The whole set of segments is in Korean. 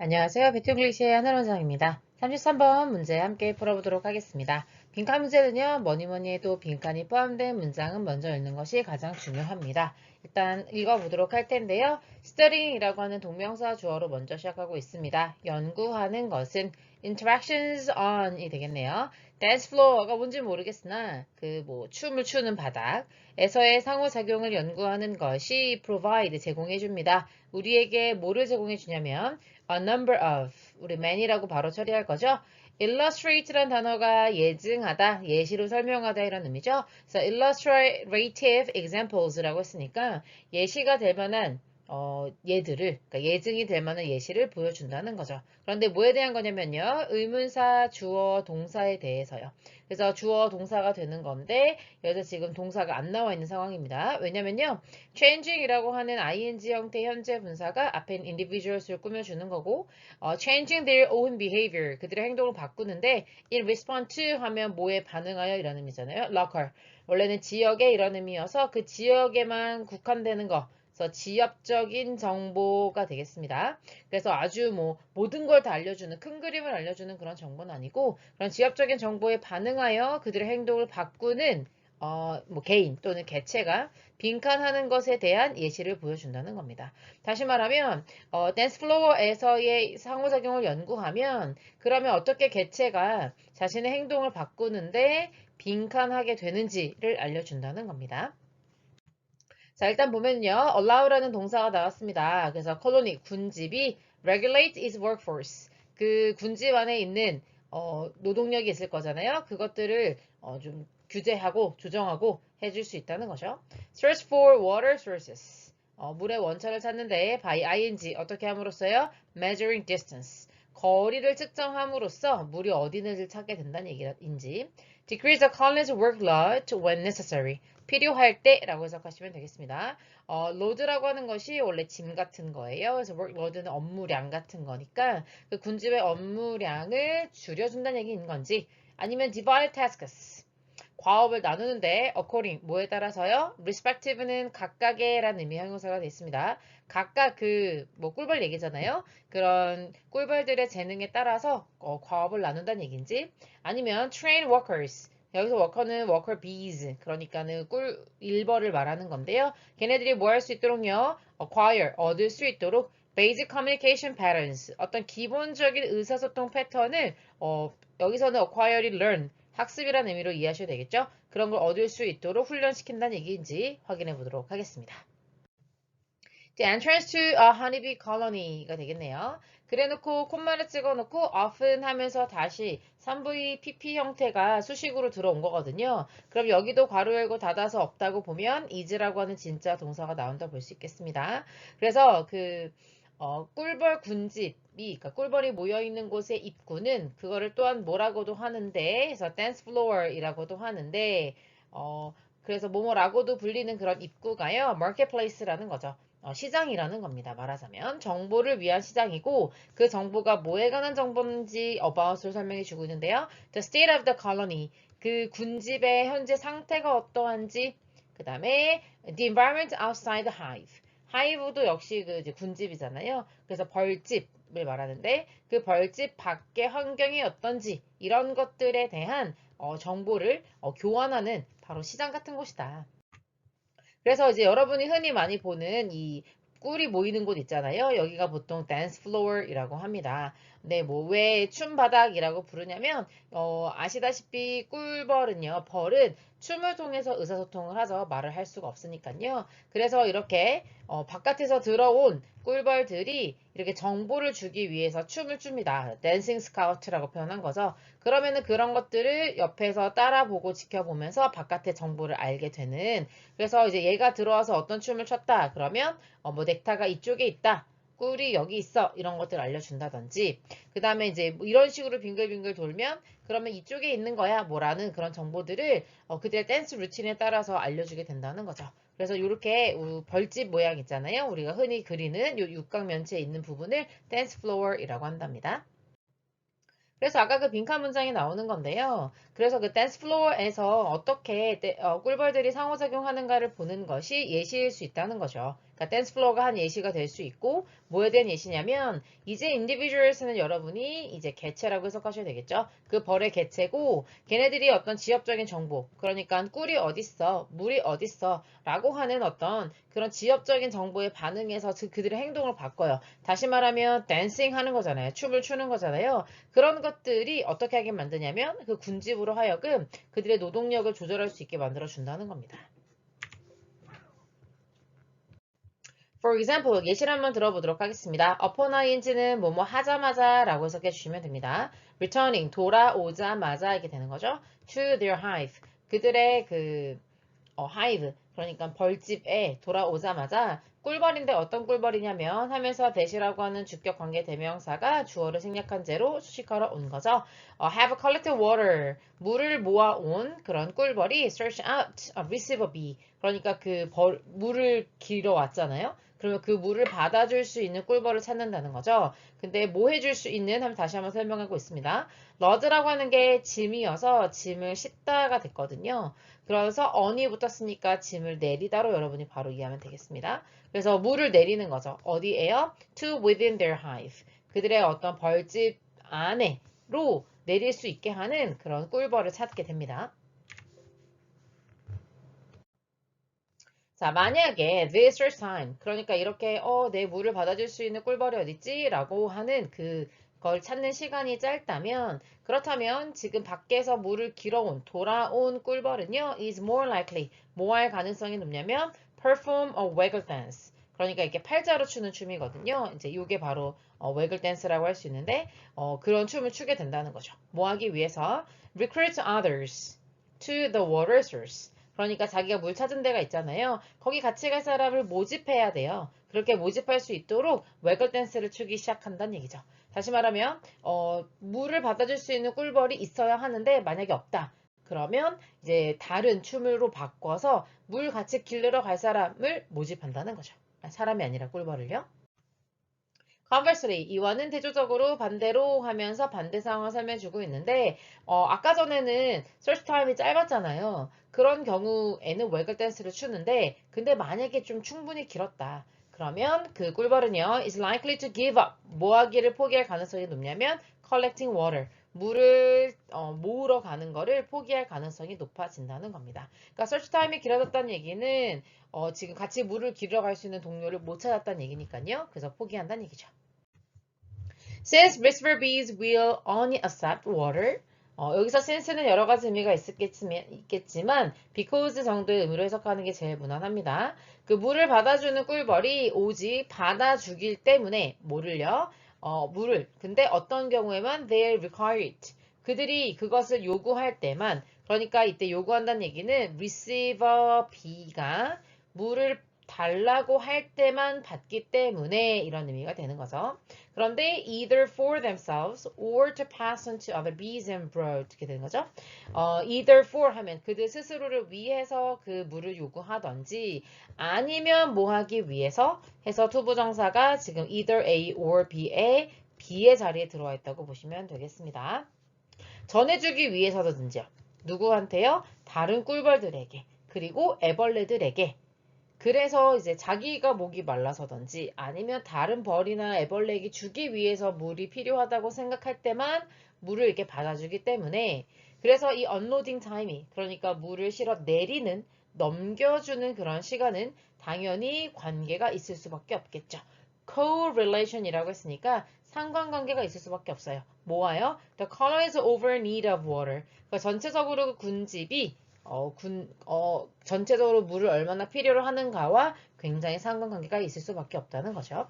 안녕하세요. 배틀글리시의 하늘원장입니다. 33번 문제 함께 풀어보도록 하겠습니다. 빈칸 문제는요, 뭐니 해도 빈칸이 포함된 문장은 먼저 읽는 것이 가장 중요합니다. 일단 읽어보도록 할 텐데요. studying이라고 하는 동명사 주어로 먼저 시작하고 있습니다. 연구하는 것은 interactions on이 되겠네요. dance floor가 뭔지 모르겠으나 춤을 추는 바닥에서의 상호작용을 연구하는 것이 provide 제공해줍니다. 우리에게 뭐를 제공해주냐면 a number of 우리 many라고 바로 처리할 거죠. illustrate란 단어가 예증하다, 예시로 설명하다 이런 의미죠. 그래서 illustrative examples라고 했으니까 예시가 될 만한 예들을, 그러니까 예증이 될 만한 예시를 보여준다는 거죠. 그런데 뭐에 대한 거냐면요. 의문사, 주어, 동사에 대해서요. 그래서 주어, 동사가 되는 건데 여기서 지금 동사가 안 나와 있는 상황입니다. 왜냐면요. changing이라고 하는 ing 형태 현재 분사가 앞에 individuals를 꾸며주는 거고 changing their own behavior 그들의 행동을 바꾸는데 in response to 하면 뭐에 반응하여 이런 의미잖아요. local 원래는 지역의 이런 의미여서 그 지역에만 국한되는 거 그래서 지역적인 정보가 되겠습니다. 그래서 아주 모든 걸 다 알려주는 큰 그림을 알려주는 그런 정보는 아니고 그런 지역적인 정보에 반응하여 그들의 행동을 바꾸는 개인 또는 개체가 빈칸하는 것에 대한 예시를 보여준다는 겁니다. 다시 말하면 댄스 플로어에서의 상호작용을 연구하면 그러면 어떻게 개체가 자신의 행동을 바꾸는데 빈칸하게 되는지를 알려준다는 겁니다. 자, 일단 보면요. allow라는 동사가 나왔습니다. 그래서 콜로니, 군집이 regulate its workforce. 그 군집 안에 있는 노동력이 있을 거잖아요. 그것들을 좀 규제하고 조정하고 해줄 수 있다는 거죠. search for water sources. 물의 원천을 찾는데 by ing 어떻게 함으로써요? measuring distance. 거리를 측정함으로써 물이 어디 있는지를 찾게 된다는 얘기인지. decrease the colony's workload when necessary. 필요할 때라고 해석하시면 되겠습니다. load라고 하는 것이 원래 짐 같은 거예요. 그래서 workload는 업무량 같은 거니까 그 군집의 업무량을 줄여준다는 얘기인 건지 아니면 divide tasks 과업을 나누는데 according 뭐에 따라서요? respective는 각각의라는 의미 형용사가 되어 있습니다. 각각 꿀벌 얘기잖아요. 그런 꿀벌들의 재능에 따라서 과업을 나눈다는 얘기인지 아니면 train workers 여기서 워커는 워커 bees 그러니까는 일벌을 말하는 건데요. 걔네들이 뭐 할 수 있도록요. acquire 얻을 수 있도록 basic communication patterns 어떤 기본적인 의사소통 패턴을 여기서는 acquire이 learn 학습이라는 의미로 이해하셔야 되겠죠? 그런 걸 얻을 수 있도록 훈련시킨다는 얘기인지 확인해 보도록 하겠습니다. The entrance to a honeybee colony가 되겠네요. 그래놓고 콤마를 찍어놓고 often 하면서 다시 3VPP 형태가 수식으로 들어온 거거든요. 그럼 여기도 괄호 열고 닫아서 없다고 보면 is라고 하는 진짜 동사가 나온다 볼 수 있겠습니다. 그래서 꿀벌 군집이, 그러니까 꿀벌이 모여있는 곳의 입구는 그거를 또한 뭐라고도 하는데, 그래서 dance floor이라고도 하는데, 그래서 뭐뭐라고도 불리는 그런 입구가요, marketplace라는 거죠. 시장이라는 겁니다. 말하자면 정보를 위한 시장이고 그 정보가 뭐에 관한 정보인지 about을 설명해 주고 있는데요. The state of the colony 그 군집의 현재 상태가 어떠한지 그 다음에 the environment outside the hive 하이브도 역시 이제 군집이잖아요. 그래서 벌집을 말하는데 그 벌집 밖의 환경이 어떤지 이런 것들에 대한 정보를 교환하는 바로 시장 같은 곳이다. 그래서 이제 여러분이 흔히 많이 보는 이 꿀이 모이는 곳 있잖아요. 여기가 보통 dance floor이라고 합니다. 네, 왜 춤바닥이라고 부르냐면 아시다시피 벌은 춤을 통해서 의사소통을 하죠. 말을 할 수가 없으니까요. 그래서 이렇게 바깥에서 들어온 꿀벌들이 이렇게 정보를 주기 위해서 춤을 춥니다. 댄싱 스카우트라고 표현한 거죠. 그러면은 그런 것들을 옆에서 따라보고 지켜보면서 바깥의 정보를 알게 되는 그래서 이제 얘가 들어와서 어떤 춤을 췄다 그러면 넥타가 이쪽에 있다. 꿀이 여기 있어. 이런 것들 알려준다든지 그 다음에 이제 이런 식으로 빙글빙글 돌면 그러면 이쪽에 있는 거야 뭐라는 그런 정보들을 그들의 댄스 루틴에 따라서 알려주게 된다는 거죠. 그래서 이렇게 벌집 모양 있잖아요. 우리가 흔히 그리는 이 육각면체에 있는 부분을 댄스 플로어이라고 한답니다. 그래서 아까 그 빈칸 문장이 나오는 건데요. 그래서 그 댄스 플로어에서 어떻게 꿀벌들이 상호작용하는가를 보는 것이 예시일 수 있다는 거죠. 그러니까 댄스 플로어가 한 예시가 될 수 있고 뭐에 대한 예시냐면 이제 individuals는 여러분이 이제 개체라고 해석하셔야 되겠죠. 그 벌의 개체고 걔네들이 어떤 지역적인 정보 그러니까 꿀이 어딨어 물이 어딨어 라고 하는 어떤 그런 지역적인 정보에 반응해서 그들의 행동을 바꿔요. 다시 말하면 댄싱 하는 거잖아요. 춤을 추는 거잖아요. 그런 것들이 어떻게 하게 만드냐면 그 군집으로 하여금 그들의 노동력을 조절할 수 있게 만들어 준다는 겁니다. For example, 예시를 한번 들어보도록 하겠습니다. upon ing는 뭐뭐 하자마자 라고 해석해 주시면 됩니다. returning, 돌아오자마자 이렇게 되는 거죠. to their hive, 그들의 그 hive, 그러니까 벌집에 돌아오자마자 꿀벌인데 어떤 꿀벌이냐면 하면서 대시라고 하는 주격 관계 대명사가 주어를 생략한 채로 수식하러 온 거죠. have collected water, 물을 모아온 그런 꿀벌이 search out, receive a bee, 그러니까 물을 길어 왔잖아요. 그러면 그 물을 받아줄 수 있는 꿀벌을 찾는다는 거죠. 근데 뭐 해줄 수 있는 하면 다시 한번 설명하고 있습니다. 러드라고 하는 게 짐이어서 짐을 싣다가 됐거든요. 그래서 on이 붙었으니까 짐을 내리다로 여러분이 바로 이해하면 되겠습니다. 그래서 물을 내리는 거죠. 어디에요? To within their hive. 그들의 어떤 벌집 안에로 내릴 수 있게 하는 그런 꿀벌을 찾게 됩니다. 자, 만약에 this is time, 그러니까 이렇게 내 물을 받아줄 수 있는 꿀벌이 어딨지? 라고 하는 그걸 찾는 시간이 짧다면 그렇다면 지금 밖에서 물을 길어온 돌아온 꿀벌은요 is more likely 뭐 할 가능성이 높냐면 perform a waggle dance, 그러니까 이렇게 팔자로 추는 춤이거든요. 이제 이게 바로 waggle dance라고 할 수 있는데 그런 춤을 추게 된다는 거죠. 뭐 하기 위해서 recruit others to the water source, 그러니까 자기가 물 찾은 데가 있잖아요. 거기 같이 갈 사람을 모집해야 돼요. 그렇게 모집할 수 있도록 웨글 댄스를 추기 시작한다는 얘기죠. 다시 말하면 물을 받아줄 수 있는 꿀벌이 있어야 하는데 만약에 없다. 그러면 이제 다른 춤으로 바꿔서 물 같이 길르러 갈 사람을 모집한다는 거죠. 사람이 아니라 꿀벌을요. Conversely, 이와는 대조적으로 반대로 하면서 반대 상황을 설명해주고 있는데 아까 전에는 search time이 짧았잖아요. 그런 경우에는 웨글 댄스를 추는데 근데 만약에 좀 충분히 길었다. 그러면 그 꿀벌은요 is likely to give up. 뭐 하기를 포기할 가능성이 높냐면 collecting water. 물을 모으러 가는 거를 포기할 가능성이 높아진다는 겁니다. 그러니까 search time이 길어졌다는 얘기는 지금 같이 물을 길러 갈 수 있는 동료를 못 찾았다는 얘기니까요. 그래서 포기한다는 얘기죠. Since whisper bees will only accept water. 여기서 since는 여러 가지 의미가 있겠지만 because 정도의 의미로 해석하는 게 제일 무난합니다. 그 물을 받아주는 꿀벌이 오직 받아주길 때문에 뭐를요? 물을. 근데 어떤 경우에만 they require it. 그들이 그것을 요구할 때만, 그러니까 이때 요구한다는 얘기는 receiver bee가 물을 달라고 할 때만 받기 때문에 이런 의미가 되는 거죠. 그런데 either for themselves or to pass on to other bees and brood 이렇게 되는 거죠. either for 하면 그들 스스로를 위해서 그 물을 요구하던지 아니면 뭐 하기 위해서 해서 투부정사가 지금 either A or B의 B의 자리에 들어와 있다고 보시면 되겠습니다. 전해주기 위해서든지요. 누구한테요? 다른 꿀벌들에게 그리고 애벌레들에게. 그래서 이제 자기가 목이 말라서든지 아니면 다른 벌이나 애벌레에게 주기 위해서 물이 필요하다고 생각할 때만 물을 이렇게 받아주기 때문에 그래서 이 unloading time이 그러니까 물을 실어 내리는 넘겨주는 그런 시간은 당연히 관계가 있을 수밖에 없겠죠. correlation이라고 했으니까 상관관계가 있을 수밖에 없어요. 뭐와요? The color is over need of water. 그러니까 전체적으로 그 군집이 전체적으로 물을 얼마나 필요로 하는가와 굉장히 상관관계가 있을 수밖에 없다는 거죠.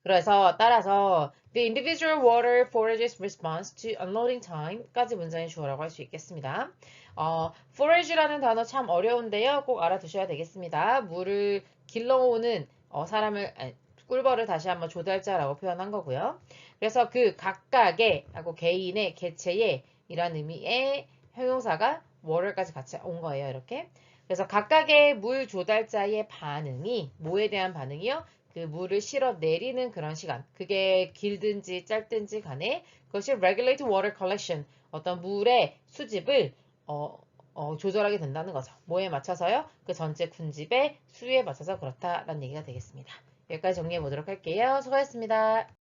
그래서 따라서 the individual water forage's response to unloading time까지 문장의 주어라고 할 수 있겠습니다. forage라는 단어 참 어려운데요. 꼭 알아두셔야 되겠습니다. 물을 길러오는 꿀벌을 다시 한번 조달자라고 표현한 거고요. 그래서 그 각각의 하고 개인의 개체의 이란 의미의 형용사가 water까지 같이 온 거예요. 이렇게. 그래서 각각의 물 조달자의 반응이 뭐에 대한 반응이요? 그 물을 실어 내리는 그런 시간. 그게 길든지 짧든지 간에 그것이 regulate water collection. 어떤 물의 수집을 조절하게 된다는 거죠. 뭐에 맞춰서요? 그 전체 군집의 수에 맞춰서 그렇다라는 얘기가 되겠습니다. 여기까지 정리해 보도록 할게요. 수고하셨습니다.